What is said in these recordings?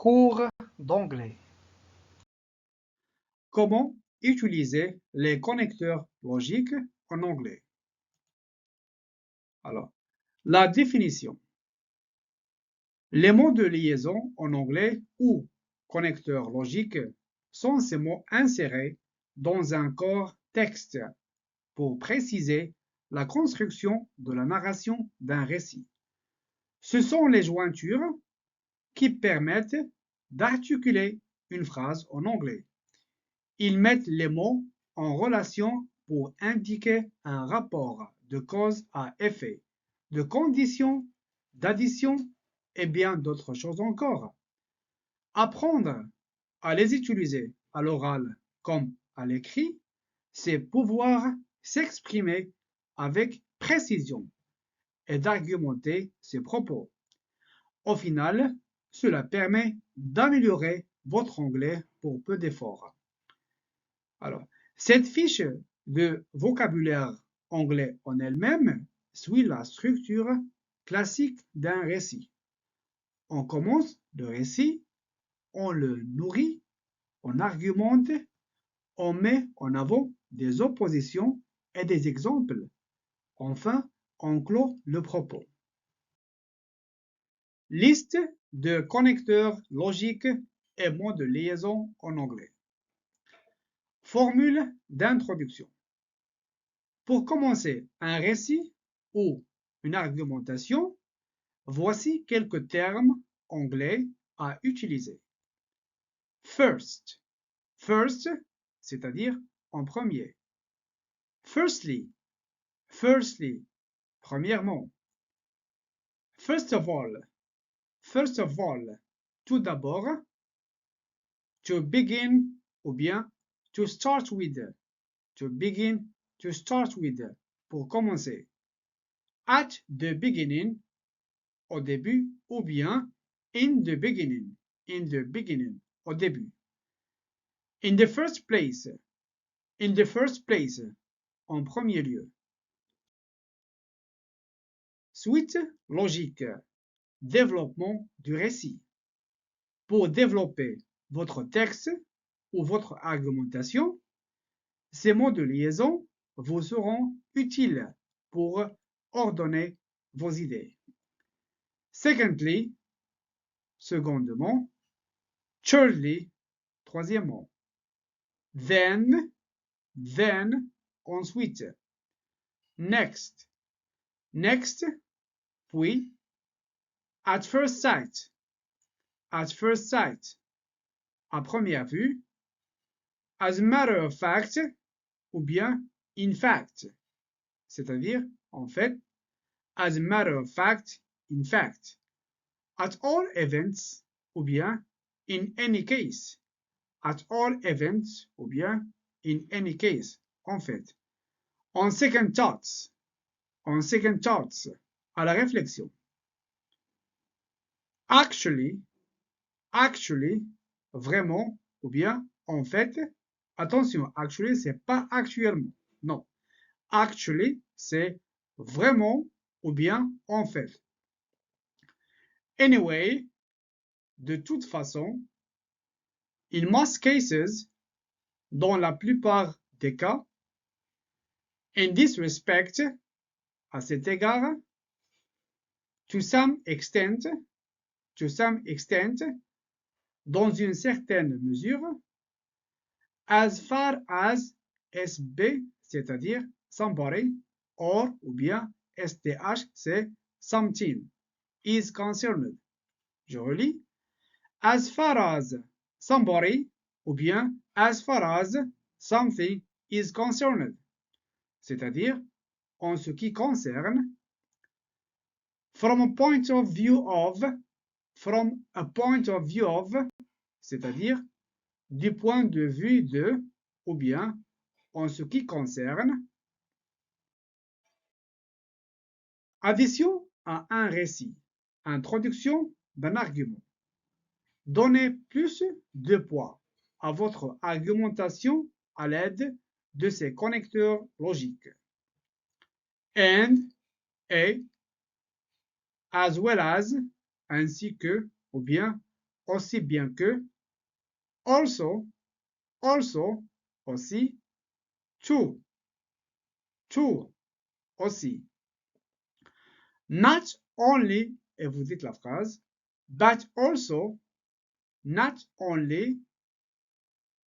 Cours d'anglais. Comment utiliser les connecteurs logiques en anglais? Alors, la définition. Les mots de liaison en anglais ou connecteurs logiques sont ces mots insérés dans un corps texte pour préciser la construction de la narration d'un récit. Ce sont les jointures qui permettent d'articuler une phrase en anglais. Ils mettent les mots en relation pour indiquer un rapport de cause à effet, de condition, d'addition et bien d'autres choses encore. Apprendre à les utiliser à l'oral comme à l'écrit, c'est pouvoir s'exprimer avec précision et d'argumenter ses propos. Au final, cela permet d'améliorer votre anglais pour peu d'efforts. Alors, cette fiche de vocabulaire anglais en elle-même suit la structure classique d'un récit. On commence le récit, on le nourrit, on argumente, on met en avant des oppositions et des exemples. Enfin, on clôt le propos. Liste de connecteurs logiques et mots de liaison en anglais. Formule d'introduction. Pour commencer un récit ou une argumentation, voici quelques termes anglais à utiliser. First. First, c'est-à-dire en premier. Firstly. Firstly, premièrement. First of all. First of all, tout d'abord. To begin ou bien to start with. To begin, to start with. Pour commencer. At the beginning, au début, ou bien in the beginning, au début. In the first place, en premier lieu. Suite logique, développement du récit. Pour développer votre texte ou votre argumentation, ces mots de liaison vous seront utiles pour ordonner vos idées. Secondly, secondement. Thirdly, troisièmement. Then, ensuite. Next, puis. At first sight, à première vue. As a matter of fact, ou bien in fact, c'est-à-dire en fait. As a matter of fact, in fact. At all events, ou bien in any case. At all events, ou bien in any case, en fait. On second thoughts, à la réflexion. Actually, vraiment, ou bien en fait. Attention, actually, c'est pas actuellement, non. Actually, c'est vraiment ou bien en fait. Anyway, de toute façon. In most cases, dans la plupart des cas. In this respect, à cet égard. To some extent, dans une certaine mesure. As far as SB, c'est-à-dire somebody, or ou bien STH, c'est something, is concerned. Je relis. As far as somebody, ou bien as far as something is concerned. C'est-à-dire, en ce qui concerne. From a point of view of, c'est-à-dire du point de vue de, ou bien en ce qui concerne. Addition à un récit, introduction d'un argument. Donnez plus de poids à votre argumentation à l'aide de ces connecteurs logiques. And, et, as well as, ainsi que, ou bien aussi bien que, also, also, aussi, to, aussi. Not only, et vous dites la phrase, but also, not only,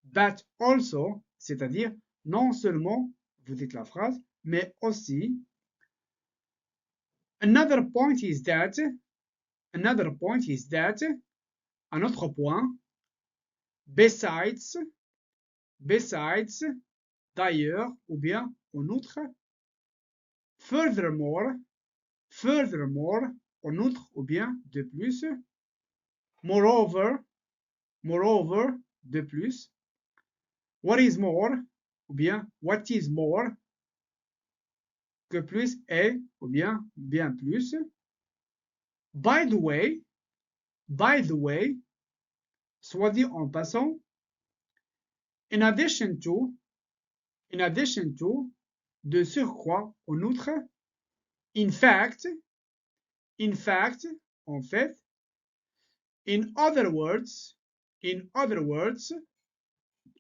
but also, c'est-à-dire non seulement, vous dites la phrase, mais aussi. Another point is that, un autre point, besides, d'ailleurs, ou bien en outre, furthermore, en outre, ou bien de plus, moreover, de plus, what is more, ou bien what is more, que plus est, ou bien plus, by the way, soit dit en passant, in addition to, de surcroît, en outre, in fact, en fait, in other words,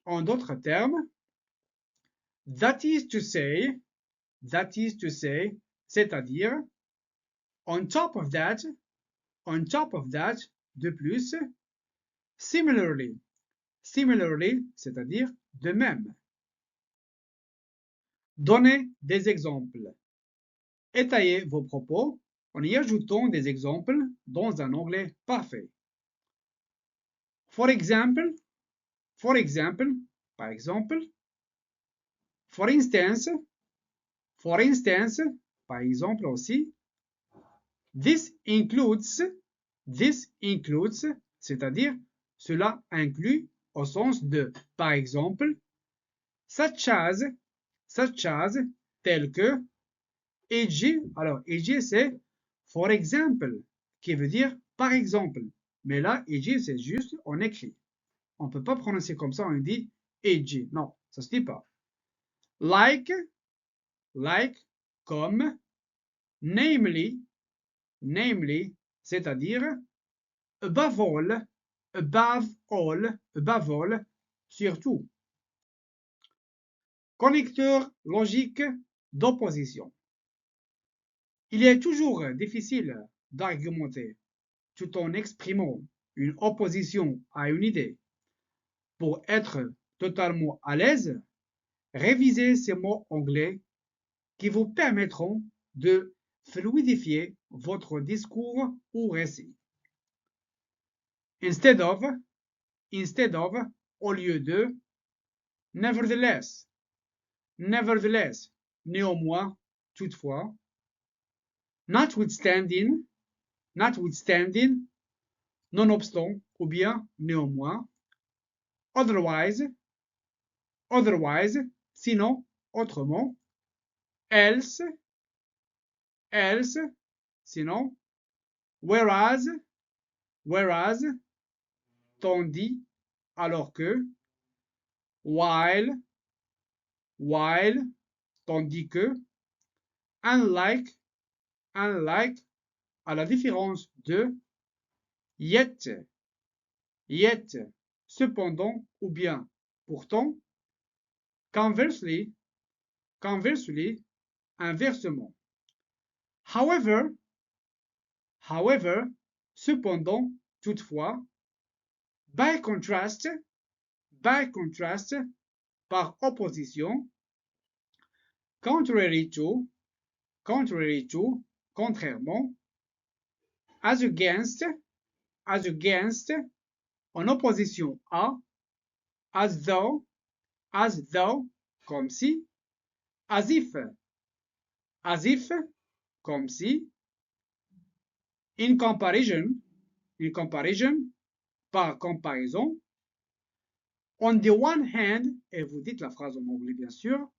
en d'autres termes, that is to say, c'est-à-dire, on top of that, de plus, similarly, c'est-à-dire de même. Donnez des exemples. Étayez vos propos en y ajoutant des exemples dans un anglais parfait. For example, par exemple. For instance, par exemple aussi. This includes, c'est-à-dire cela inclut au sens de par exemple, such as, tel que, e.g. Alors, e.g. c'est for example, qui veut dire par exemple. Mais là, e.g. c'est juste on écrit. On ne peut pas prononcer comme ça, on dit e.g. Non, ça ne se dit pas. Like, comme, namely, c'est-à-dire above all, surtout. Connecteur logique d'opposition. Il est toujours difficile d'argumenter tout en exprimant une opposition à une idée. Pour être totalement à l'aise, révisez ces mots anglais qui vous permettront de fluidifier votre discours ou récit. Instead of, au lieu de, nevertheless, néanmoins, toutefois, notwithstanding, nonobstant, ou bien néanmoins, otherwise, sinon, autrement, else, sinon, whereas, tandis, alors que, while, tandis que, unlike, à la différence de, yet, cependant, ou bien, pourtant, conversely, inversement. However, cependant, toutefois, by contrast, par opposition, contrary to, contrairement, as against, en opposition à, as though, comme si, as if, comme si, in comparison, par comparaison, on the one hand, et vous dites la phrase en anglais bien sûr,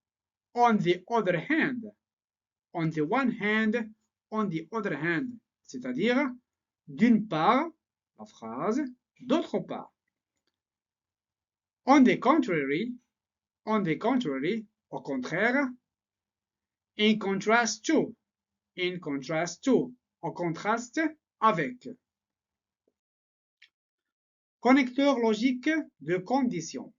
on the other hand, on the one hand, on the other hand, c'est-à-dire d'une part, la phrase, d'autre part. On the contrary, au contraire, in contrast to, au contraste avec. Connecteurs logiques de conditions.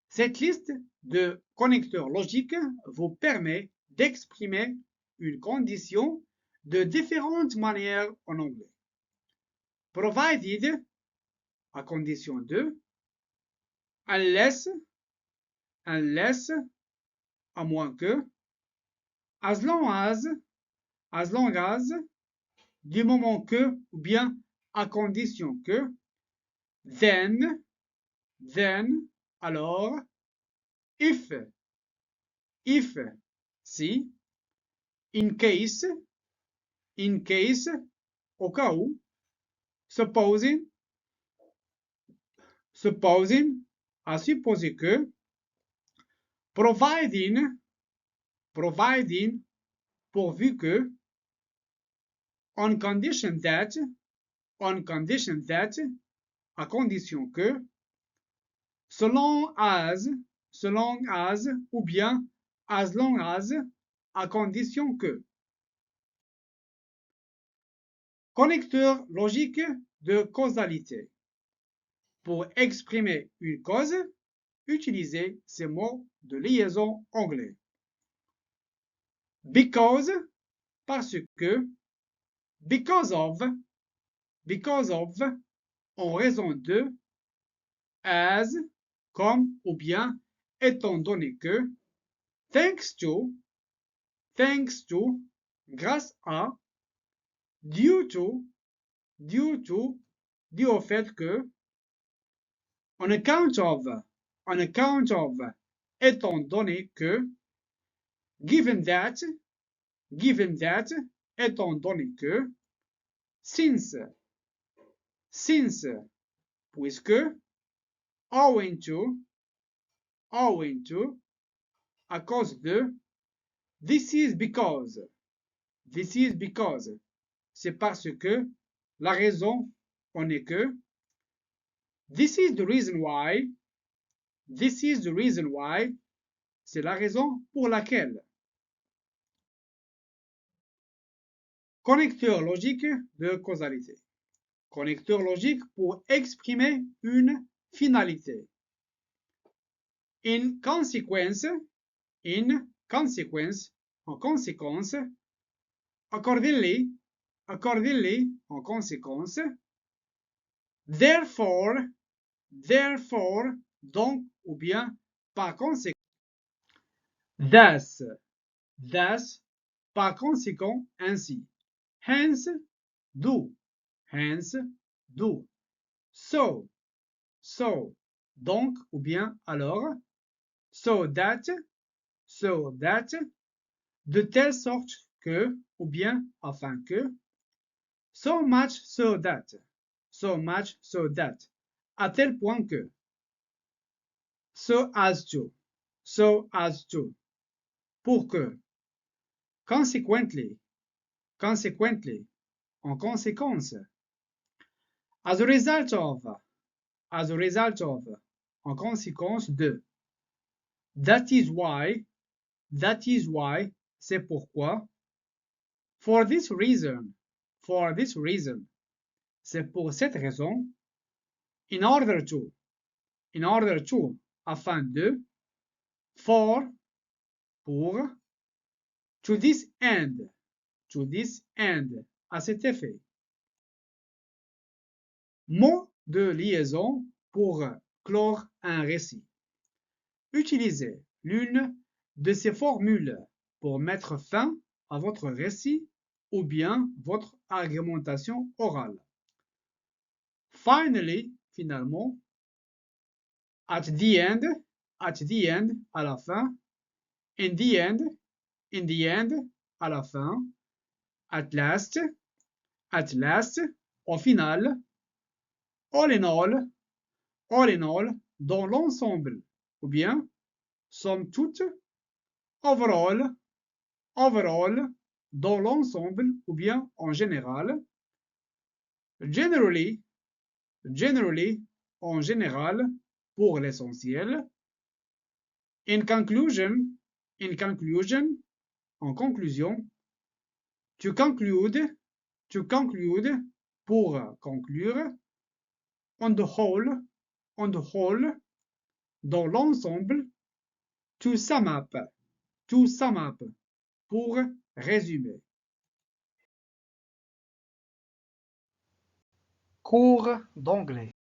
Cette liste de connecteurs logiques vous permet d'exprimer une condition de différentes manières en anglais. Provided, à condition de, unless, à moins que, as long as, du moment que, ou bien à condition que, then, alors, if, si, in case, au cas où, supposing, à supposer que, providing, pourvu que, on condition that, à condition que, so long as, ou bien as long as, à condition que. Connecteur logique de causalité. Pour exprimer une cause, utilisez ces mots de liaison anglais. Because, parce que, because of, en raison de, as, comme ou bien étant donné que, thanks to, grâce à, due to, dû au fait que, on account of, étant donné que, given that, étant donné que, since, puisque, owing to, à cause de, this is because, c'est parce que, la raison en est que, this is the reason why, c'est la raison pour laquelle. Connecteur logique de causalité. Connecteur logique pour exprimer une finalité. In consequence, en conséquence, accordingly, en conséquence, therefore, donc, ou bien par conséquent, thus, par conséquent, ainsi, hence, do, so, donc, ou bien alors, so that, de telle sorte que, ou bien afin que, so much so that, à tel point que, so as to, pour que, consequently, en conséquence, as a result of, en conséquence de, that is why, c'est pourquoi, for this reason, c'est pour cette raison, in order to, afin de, for, pour, to this end, à cet effet. Mot de liaison pour clore un récit. Utilisez l'une de ces formules pour mettre fin à votre récit ou bien votre argumentation orale. Finally, finalement, at the end, à la fin, in the end, à la fin, at last, au final, all in all, dans l'ensemble, ou bien, somme toute, overall, dans l'ensemble, ou bien en général, generally, en général, pour l'essentiel, in conclusion, en conclusion, to conclude, pour conclure, on the whole, dans l'ensemble, to sum up, pour résumer. Cours d'anglais.